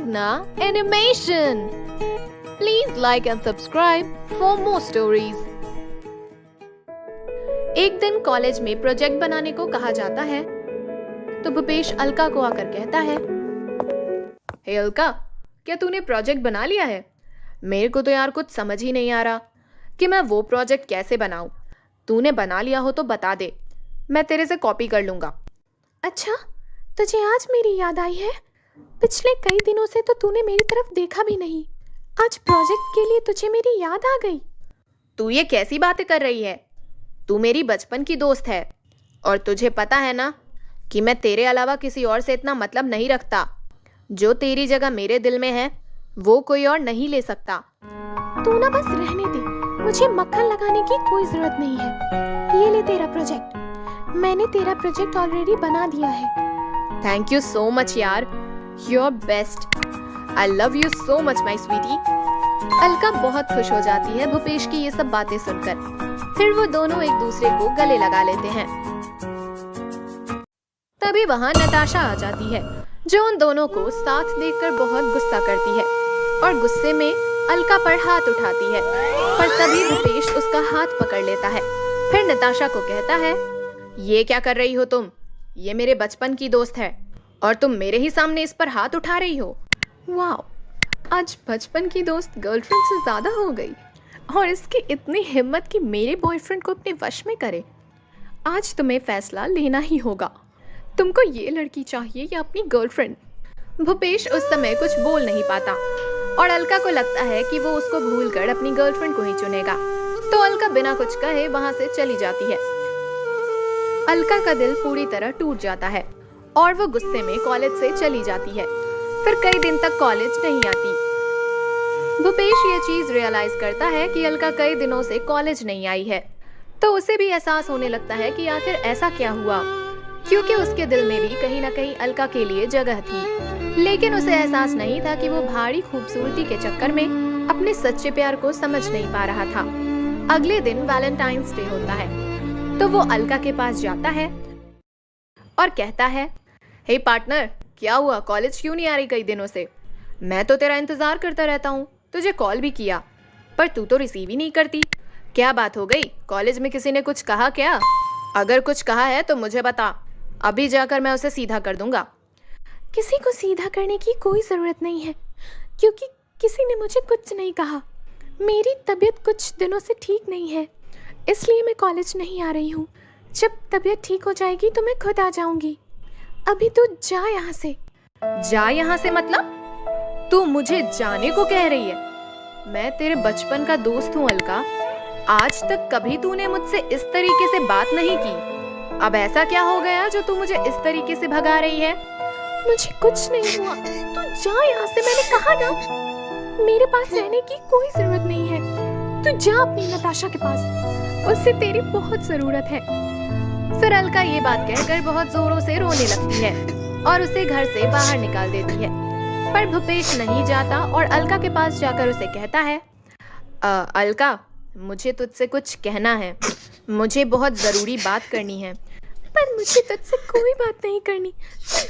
Meghna Animation. Please like and subscribe for more stories. एक दिन college में project बनाने को कहा जाता है तो भूपेश अलका को आकर कहता है, हे अलका, क्या तूने प्रोजेक्ट बना लिया है? मेरे को तो यार कुछ समझ ही नहीं आ रहा कि मैं वो प्रोजेक्ट कैसे बनाऊं। तूने बना लिया हो तो बता दे, मैं तेरे से कॉपी कर लूंगा। अच्छा, तुझे आज मेरी याद आई है? पिछले कई दिनों से तो तूने मेरी तरफ देखा भी नहीं। आज प्रोजेक्ट के लिए तुझे मेरी याद आ गई। तू ये कैसी बातें कर रही है? तू मेरी बचपन की दोस्त है और तुझे पता है ना कि मैं तेरे अलावा किसी और से इतना मतलब नहीं रखता। जो तेरी जगह मेरे दिल में है वो कोई और नहीं ले सकता। तू ना बस रहने दे, मुझे मक्खन लगाने की कोई जरूरत नहीं है। ये ले तेरा प्रोजेक्ट। मैंने तेरा प्रोजेक्ट ऑलरेडी बना दिया है। थैंक यू सो मच यार, you are best. I love you so much my sweetie. Alka बहुत खुश हो जाती है भूपेश की ये सब बातें सुनकर। फिर वो दोनों एक दूसरे को गले लगा लेते हैं। तभी वहाँ नताशा आ जाती है जो उन दोनों को साथ देखकर बहुत गुस्सा करती है और गुस्से में अलका पर हाथ उठाती है, पर तभी भूपेश उसका हाथ पकड़ लेता है। फिर नताशा को कहता है, ये क्या कर रही हो तुम? ये मेरे बचपन की दोस्त है और तुम मेरे ही सामने इस पर हाथ उठा रही हो। वाओ, आज बचपन की दोस्त गर्लफ्रेंड से ज्यादा हो गई और इसकी इतनी हिम्मत कि मेरे बॉयफ्रेंड को अपने वश में करे। आज तुम्हें फैसला लेना ही होगा। तुमको ये लड़की चाहिए या अपनी गर्लफ्रेंड? भूपेश उस समय कुछ बोल नहीं पाता और अलका को लगता है कि वो उसको भूलकर अपनी गर्लफ्रेंड को ही चुनेगा, तो अलका बिना कुछ कहे वहां से चली जाती है। अलका का दिल पूरी तरह टूट जाता है और वो गुस्से में कॉलेज से चली जाती है। फिर कई दिन तक कॉलेज नहीं आती। भूपेश ये चीज रियलाइज करता है कि अलका कई दिनों से कॉलेज नहीं आई है, तो उसे भी एहसास होने लगता है कि आखिर ऐसा क्या हुआ, क्योंकि उसके दिल में भी कहीं ना कहीं अलका के लिए जगह थी। लेकिन उसे एहसास नहीं था कि वो भारी खूबसूरती के चक्कर में अपने सच्चे प्यार को समझ नहीं पा रहा था। अगले दिन वैलेंटाइंस डे होता है, तो वो अलका के पास जाता है और कहता है, हे पार्टनर, क्या हुआ? कॉलेज क्यों नहीं आ रही कई दिनों से? मैं तो तेरा इंतजार करता रहता हूँ, तुझे कॉल भी किया पर तू तो रिसीव ही नहीं करती। क्या बात हो गई? कॉलेज में किसी ने कुछ कहा क्या? अगर कुछ कहा है तो मुझे बता, अभी जाकर मैं उसे सीधा कर दूंगा। किसी को सीधा करने की कोई ज़रूरत नहीं है, क्योंकि किसी ने मुझे कुछ नहीं कहा। मेरी तबीयत कुछ दिनों से ठीक नहीं है, इसलिए मैं कॉलेज नहीं आ रही हूँ। जब तबीयत ठीक हो जाएगी तो मैं खुद आ जाऊंगी। अभी तू जा यहाँ से। जा यहाँ से मतलब? तू मुझे जाने को कह रही है? मैं तेरे बचपन का दोस्त हूँ अलका। आज तक कभी तूने मुझसे इस तरीके से बात नहीं की। अब ऐसा क्या हो गया जो तू मुझे इस तरीके से भगा रही है? मुझे कुछ नहीं हुआ, तू जा यहाँ से, मैंने कहा ना। मेरे पास रहने की कोई जरूरत नहीं है। तू जा अपनी नताशा के पास, उससे तेरी बहुत जरूरत है। फिर अलका ये बात कहकर बहुत जोरों से रोने लगती है और उसे घर से बाहर निकाल देती है। पर भूपेश नहीं जाता और अलका के पास जाकर उसे कहता है, अलका, मुझे तुझसे कुछ कहना है। मुझे बहुत जरूरी बात करनी है। पर मुझे तुझसे कोई बात नहीं करनी,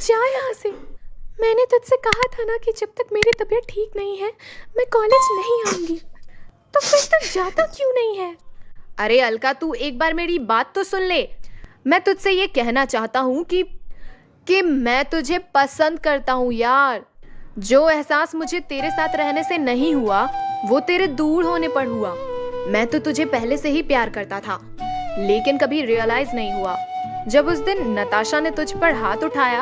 जा यहाँ से। मैंने तुझसे कहा था ना कि जब तक मेरी तबीयत ठीक नहीं है मैं कॉलेज नहीं आऊंगी। तो फिर तू जाता क्यों नहीं है? अरे अलका, तू एक बार मेरी बात तो सुन ले। मैं तुझसे ये कहना चाहता हूँ कि मैं तुझे पसंद करता हूँ यार। जो एहसास मुझे तेरे साथ रहने से नहीं हुआ वो तेरे दूर होने पर हुआ। मैं तो तुझे पहले से ही प्यार करता था, लेकिन कभी रियलाइज नहीं हुआ। जब उस दिन नताशा ने तुझ पर हाथ उठाया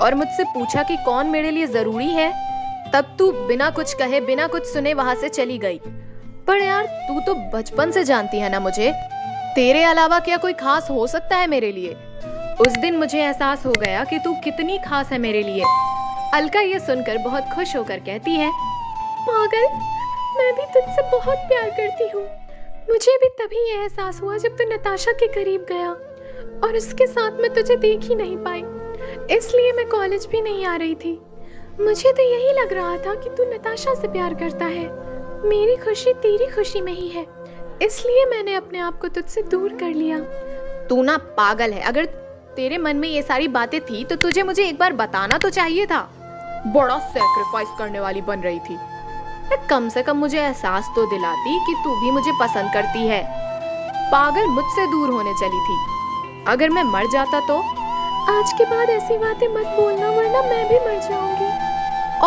और मुझसे पूछा कि कौन मेरे लिए जरूरी है, तब तू बिना कुछ कहे बिना कुछ सुने वहां से चली गई। पर यार, तू तो बचपन से जानती है ना मुझे, तेरे अलावा क्या कोई खास हो सकता है मेरे लिए? उस दिन मुझे एहसास हो गया कि तू कितनी खास है मेरे लिए। अलका ये सुनकर बहुत खुश होकर कहती है, पागल, मैं भी तुझसे बहुत प्यार करती हूँ। मुझे भी तभी यह एहसास हुआ जब तू नताशा के करीब गया और उसके साथ मैं तुझे देख ही नहीं पाई, इसलिए मैं कॉलेज भी नहीं आ रही थी। मुझे तो यही लग रहा था कि तू नताशा से प्यार करता है। मेरी खुशी तेरी खुशी में ही है, इसलिए मैंने अपने आप को तुझसे दूर कर लिया। तू ना पागल है। अगर तेरे मन में ये सारी बातें थी तो तुझे मुझे एक बार बताना तो चाहिए था। बड़ा सैक्रिफाइस करने वाली बन रही थी। कम से कम मुझे एहसास तो दिलाती कि तू भी मुझे पसंद करती है। पागल मुझसे दूर होने चली थी। अगर मैं मर जाता तो? आज के बाद ऐसी बातें मत बोलना वरना मैं भी मर जाऊंगी।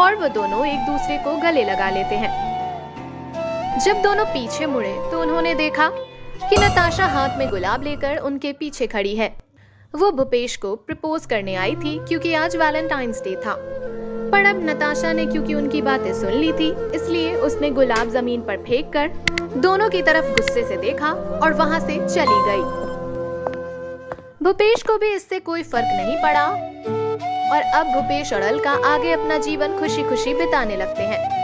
और वो दोनों एक दूसरे को गले लगा लेते हैं। जब दोनों पीछे मुड़े तो उन्होंने देखा कि नताशा हाथ में गुलाब लेकर उनके पीछे खड़ी है। वो भूपेश को प्रपोज करने आई थी क्योंकि आज वैलेंटाइंस डे था। पर अब नताशा ने क्योंकि उनकी बातें सुन ली थी, इसलिए उसने गुलाब जमीन पर फेंक कर दोनों की तरफ गुस्से से देखा और वहां से चली गई। भूपेश को भी इससे कोई फर्क नहीं पड़ा और अब भूपेश और अलका आगे अपना जीवन खुशी खुशी बिताने लगते हैं।